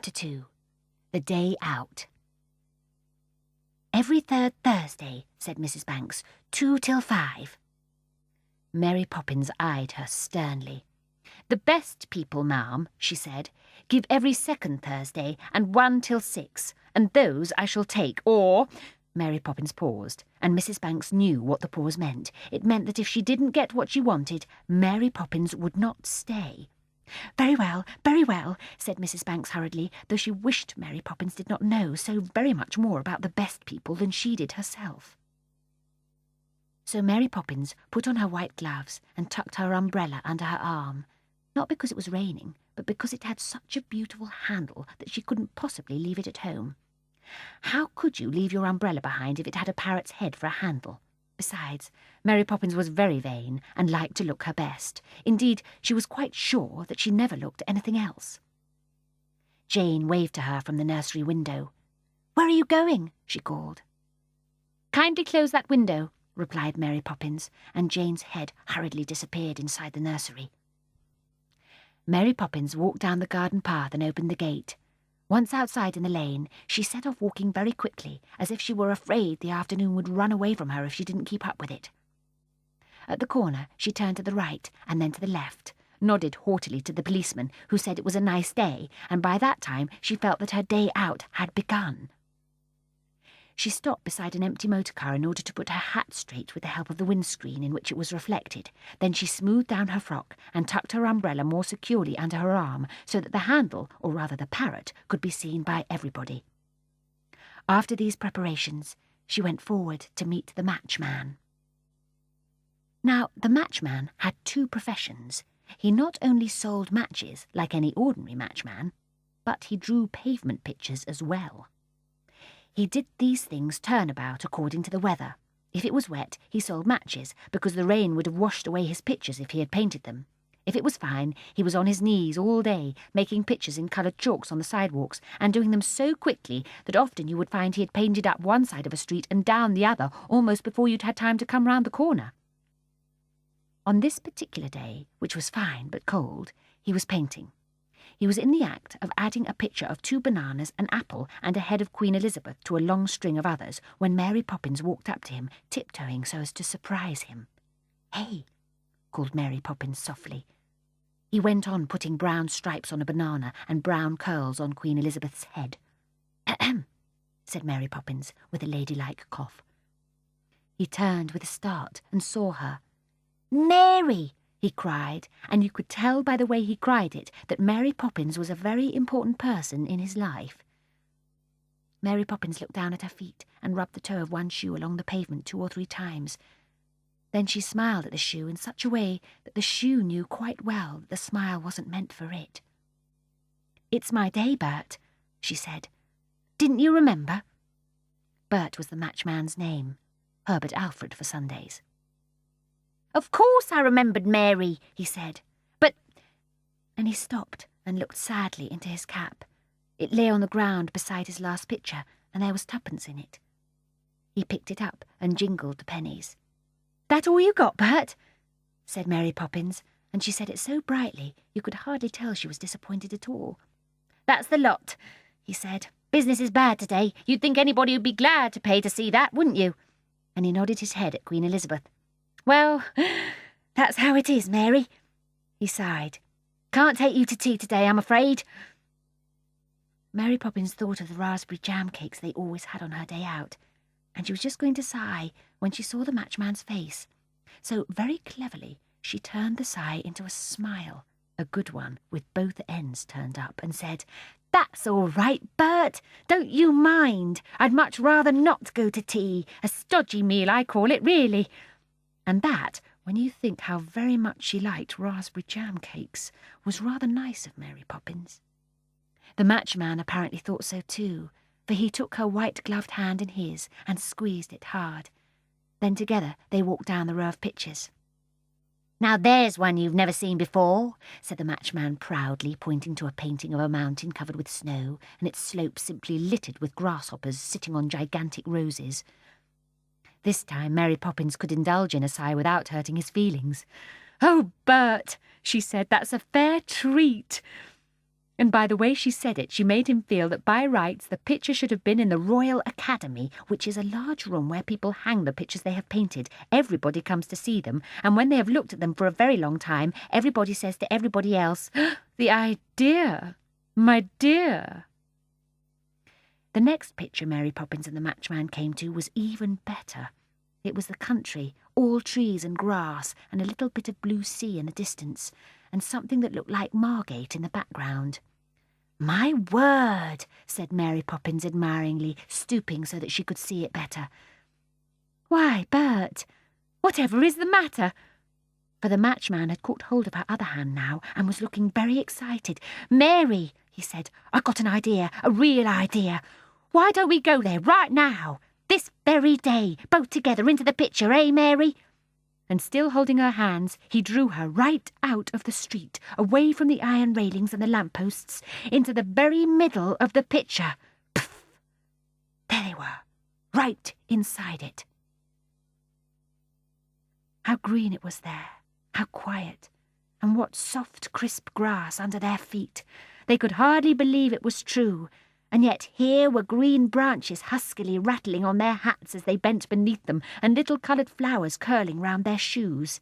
Chapter 2. The Day Out. "Every third Thursday," said Mrs. Banks, 2 till 5. Mary Poppins eyed her sternly. "The best people, ma'am," she said, "give every second Thursday and 1 till 6, and those I shall take, or—" Mary Poppins paused, and Mrs. Banks knew what the pause meant. It meant that if she didn't get what she wanted, Mary Poppins would not stay. Very well, said Mrs. Banks hurriedly, though she wished Mary Poppins did not know so very much more about the best people than she did herself. So Mary Poppins put on her white gloves and tucked her umbrella under her arm, not because it was raining, but because it had such a beautiful handle that she couldn't possibly leave it at home. How could you leave your umbrella behind if it had a parrot's head for a handle? Besides, Mary Poppins was very vain and liked to look her best. Indeed, she was quite sure that she never looked anything else. Jane waved to her from the nursery window. "Where are you going?" she called. "Kindly close that window," replied Mary Poppins, and Jane's head hurriedly disappeared inside the nursery. Mary Poppins walked down the garden path and opened the gate. Once outside in the lane, she set off walking very quickly, as if she were afraid the afternoon would run away from her if she didn't keep up with it. At the corner, she turned to the right and then to the left, nodded haughtily to the policeman, who said it was a nice day, and by that time she felt that her day out had begun. She stopped beside an empty motor car in order to put her hat straight with the help of the windscreen in which it was reflected. Then she smoothed down her frock and tucked her umbrella more securely under her arm so that the handle, or rather the parrot, could be seen by everybody. After these preparations, she went forward to meet the matchman. Now, the matchman had 2 professions. He not only sold matches like any ordinary matchman, but he drew pavement pictures as well. He did these things turnabout according to the weather. If it was wet, he sold matches, because the rain would have washed away his pictures if he had painted them. If it was fine, he was on his knees all day, making pictures in coloured chalks on the sidewalks, and doing them so quickly that often you would find he had painted up one side of a street and down the other almost before you'd had time to come round the corner. On this particular day, which was fine but cold, he was painting. He was in the act of adding a picture of 2 bananas, an apple, and a head of Queen Elizabeth to a long string of others when Mary Poppins walked up to him, tiptoeing so as to surprise him. "Hey," called Mary Poppins softly. He went on putting brown stripes on a banana and brown curls on Queen Elizabeth's head. "Ahem," said Mary Poppins with a ladylike cough. He turned with a start and saw her. "Mary!" he cried, and you could tell by the way he cried it that Mary Poppins was a very important person in his life. Mary Poppins looked down at her feet and rubbed the toe of one shoe along the pavement 2 or 3 times. Then she smiled at the shoe in such a way that the shoe knew quite well that the smile wasn't meant for it. "It's my day, Bert," she said. "Didn't you remember?" Bert was the matchman's name, Herbert Alfred for Sundays. "Of course I remembered, Mary," he said, "but—" And he stopped and looked sadly into his cap. It lay on the ground beside his last picture, and there was 2pence in it. He picked it up and jingled the pennies. "That all you got, Bert?" said Mary Poppins, and she said it so brightly you could hardly tell she was disappointed at all. "That's the lot," he said. "Business is bad today. You'd think anybody would be glad to pay to see that, wouldn't you?" And he nodded his head at Queen Elizabeth. "Well, that's how it is, Mary," he sighed. "Can't take you to tea today, I'm afraid." Mary Poppins thought of the raspberry jam cakes they always had on her day out, and she was just going to sigh when she saw the matchman's face. So very cleverly she turned the sigh into a smile, a good one, with both ends turned up, and said, "That's all right, Bert. Don't you mind. I'd much rather not go to tea. A stodgy meal, I call it, really." And that, when you think how very much she liked raspberry jam cakes, was rather nice of Mary Poppins. The matchman apparently thought so too, for he took her white-gloved hand in his and squeezed it hard. Then together they walked down the row of pictures. "Now there's one you've never seen before," said the matchman proudly, pointing to a painting of a mountain covered with snow and its slopes simply littered with grasshoppers sitting on gigantic roses. This time Mary Poppins could indulge in a sigh without hurting his feelings. "Oh, Bert," she said, "that's a fair treat." And by the way she said it, she made him feel that by rights the picture should have been in the Royal Academy, which is a large room where people hang the pictures they have painted. Everybody comes to see them, and when they have looked at them for a very long time, everybody says to everybody else, "The idea! My dear!" The next picture Mary Poppins and the Matchman came to was even better. It was the country, all trees and grass, and a little bit of blue sea in the distance, and something that looked like Margate in the background. "My word," said Mary Poppins admiringly, stooping so that she could see it better. "Why, Bert, whatever is the matter?" For the Matchman had caught hold of her other hand now and was looking very excited. "Mary," he said, "I've got an idea, a real idea. Why don't we go there right now? This very day, both together into the picture, eh, Mary?" And still holding her hands, he drew her right out of the street, away from the iron railings and the lampposts, into the very middle of the picture. Pff! There they were, right inside it. How green it was there, how quiet, and what soft, crisp grass under their feet. They could hardly believe it was true. And yet here were green branches huskily rattling on their hats as they bent beneath them, and little coloured flowers curling round their shoes.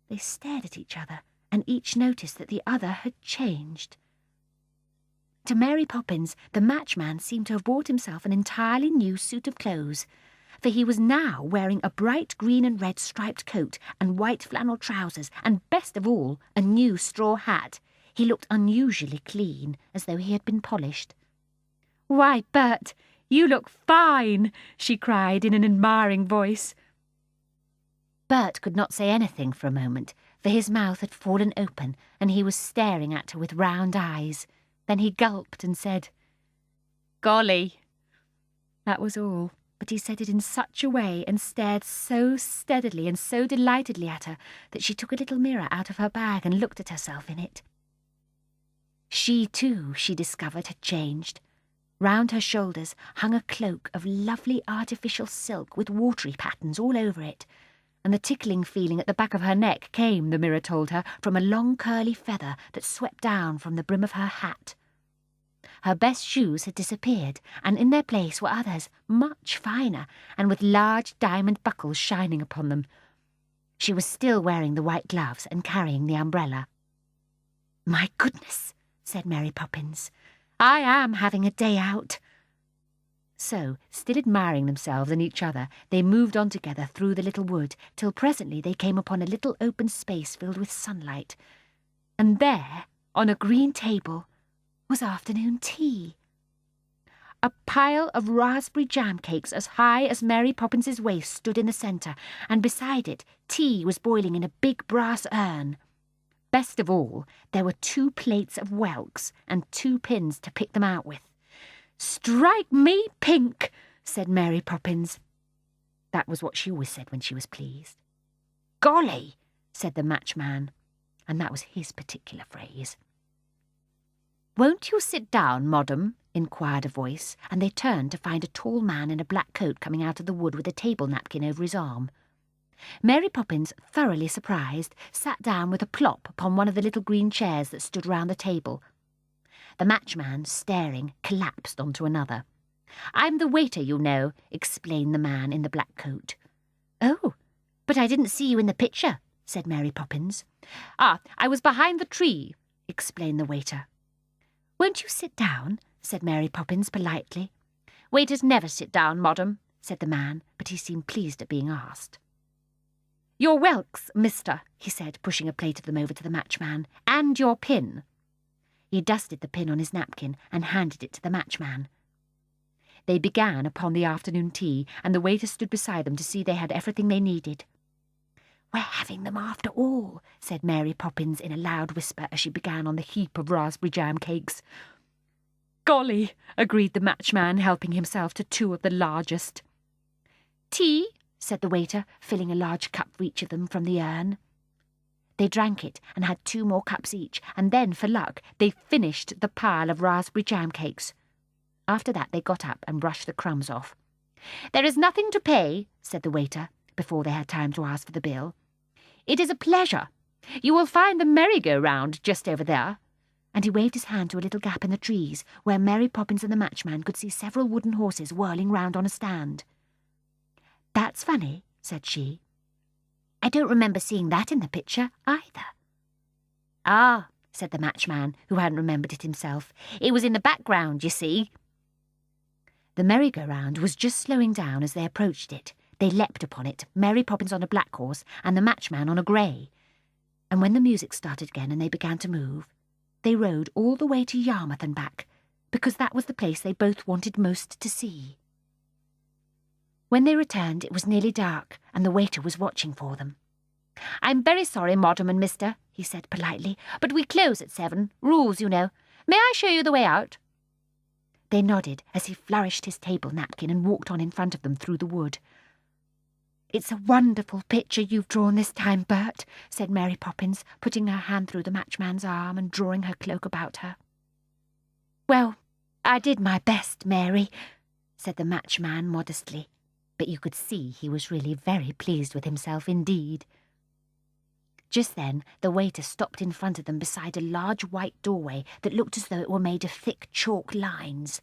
They stared at each other, and each noticed that the other had changed. To Mary Poppins, the Matchman seemed to have bought himself an entirely new suit of clothes, for he was now wearing a bright green and red striped coat and white flannel trousers, and best of all, a new straw hat. He looked unusually clean, as though he had been polished. "Why, Bert, you look fine!" she cried in an admiring voice. Bert could not say anything for a moment, for his mouth had fallen open and he was staring at her with round eyes. Then he gulped and said, "Golly!" That was all, but he said it in such a way and stared so steadily and so delightedly at her that she took a little mirror out of her bag and looked at herself in it. She, too, she discovered, had changed. Round her shoulders hung a cloak of lovely artificial silk with watery patterns all over it, and the tickling feeling at the back of her neck came, the mirror told her, from a long curly feather that swept down from the brim of her hat. Her best shoes had disappeared, and in their place were others, much finer, and with large diamond buckles shining upon them. She was still wearing the white gloves and carrying the umbrella. "My goodness," said Mary Poppins, "I am having a day out." So, still admiring themselves and each other, they moved on together through the little wood, till presently they came upon a little open space filled with sunlight. And there, on a green table, was afternoon tea. A pile of raspberry jam cakes as high as Mary Poppins's waist stood in the centre, and beside it tea was boiling in a big brass urn. Best of all, there were 2 plates of whelks and 2 pins to pick them out with. "Strike me pink," said Mary Poppins. That was what she always said when she was pleased. "Golly," said the Matchman, and that was his particular phrase. "Won't you sit down, madam?" inquired a voice, and they turned to find a tall man in a black coat coming out of the wood with a table napkin over his arm. Mary Poppins, thoroughly surprised, sat down with a plop upon one of the little green chairs that stood round the table. The Matchman, staring, collapsed onto another. "I'm the waiter, you know," explained the man in the black coat. "Oh, but I didn't see you in the picture," said Mary Poppins. "Ah, I was behind the tree," explained the waiter. "Won't you sit down?" said Mary Poppins politely. "Waiters never sit down, madam," said the man, but he seemed pleased at being asked. "Your whelks, mister," he said, pushing a plate of them over to the Matchman, "and your pin." He dusted the pin on his napkin and handed it to the Matchman. They began upon the afternoon tea, and the waiter stood beside them to see they had everything they needed. "We're having them after all," said Mary Poppins in a loud whisper as she began on the heap of raspberry jam cakes. "Golly," agreed the Matchman, helping himself to 2 of the largest. "Tea?" said the waiter, filling a large cup for each of them from the urn. They drank it and had 2 more cups each, and then, for luck, they finished the pile of raspberry jam cakes. After that they got up and brushed the crumbs off. "There is nothing to pay," said the waiter, before they had time to ask for the bill. "It is a pleasure. You will find the merry-go-round just over there. and he waved his hand to a little gap in the trees where Mary Poppins and the matchman could see several wooden horses whirling round on a stand. "That's funny," said she. "I don't remember seeing that in the picture either." "Ah," said the matchman, who hadn't remembered it himself. "It was in the background, you see." The merry-go-round was just slowing down as they approached it. They leapt upon it, Mary Poppins on a black horse and the matchman on a grey. And when the music started again and they began to move, they rode all the way to Yarmouth and back, because that was the place they both wanted most to see. When they returned, it was nearly dark, and the waiter was watching for them. "I'm very sorry, Madam and Mister," he said politely, "but we close at 7. Rules, you know. May I show you the way out?" They nodded as he flourished his table napkin and walked on in front of them through the wood. "It's a wonderful picture you've drawn this time, Bert," said Mary Poppins, putting her hand through the matchman's arm and drawing her cloak about her. "Well, I did my best, Mary," said the matchman modestly, but you could see he was really very pleased with himself indeed. Just then the waiter stopped in front of them beside a large white doorway that looked as though it were made of thick chalk lines.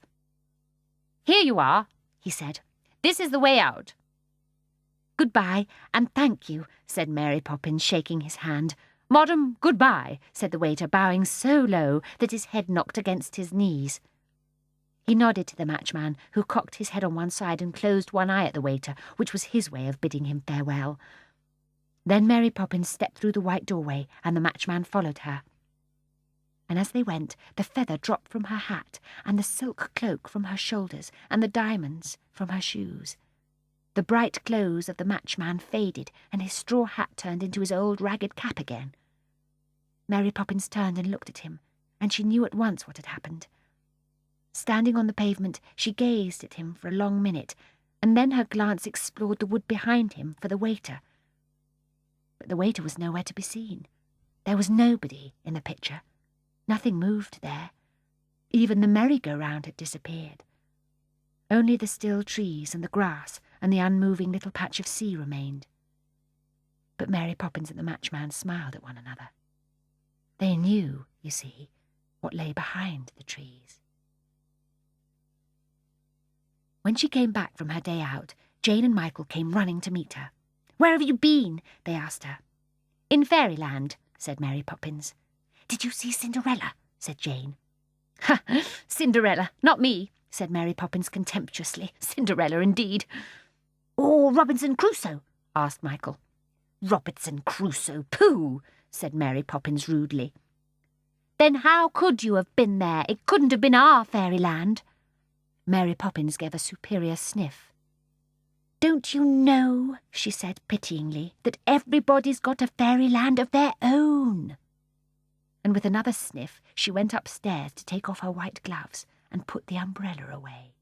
"Here you are," he said. "This is the way out." "Goodbye, and thank you," said Mary Poppins, shaking his hand. "Madam, goodbye," said the waiter, bowing so low that his head knocked against his knees. He nodded to the matchman, who cocked his head on one side and closed one eye at the waiter, which was his way of bidding him farewell. Then Mary Poppins stepped through the white doorway, and the matchman followed her. And as they went, the feather dropped from her hat, and the silk cloak from her shoulders, and the diamonds from her shoes. The bright clothes of the matchman faded, and his straw hat turned into his old ragged cap again. Mary Poppins turned and looked at him, and she knew at once what had happened. Standing on the pavement, she gazed at him for a long minute, and then her glance explored the wood behind him for the waiter. But the waiter was nowhere to be seen. There was nobody in the picture. Nothing moved there. Even the merry-go-round had disappeared. Only the still trees and the grass and the unmoving little patch of sea remained. But Mary Poppins and the matchman smiled at one another. They knew, you see, what lay behind the trees. When she came back from her day out, Jane and Michael came running to meet her. "Where have you been?" they asked her. "In Fairyland," said Mary Poppins. "Did you see Cinderella?" said Jane. "Ha! Cinderella, not me," said Mary Poppins contemptuously. "Cinderella, indeed." "Or Robinson Crusoe?" asked Michael. "Robinson Crusoe, pooh!" said Mary Poppins rudely. "Then how could you have been there? It couldn't have been our Fairyland." Mary Poppins gave a superior sniff. "Don't you know," she said pityingly, "that everybody's got a Fairyland of their own?" And with another sniff, she went upstairs to take off her white gloves and put the umbrella away.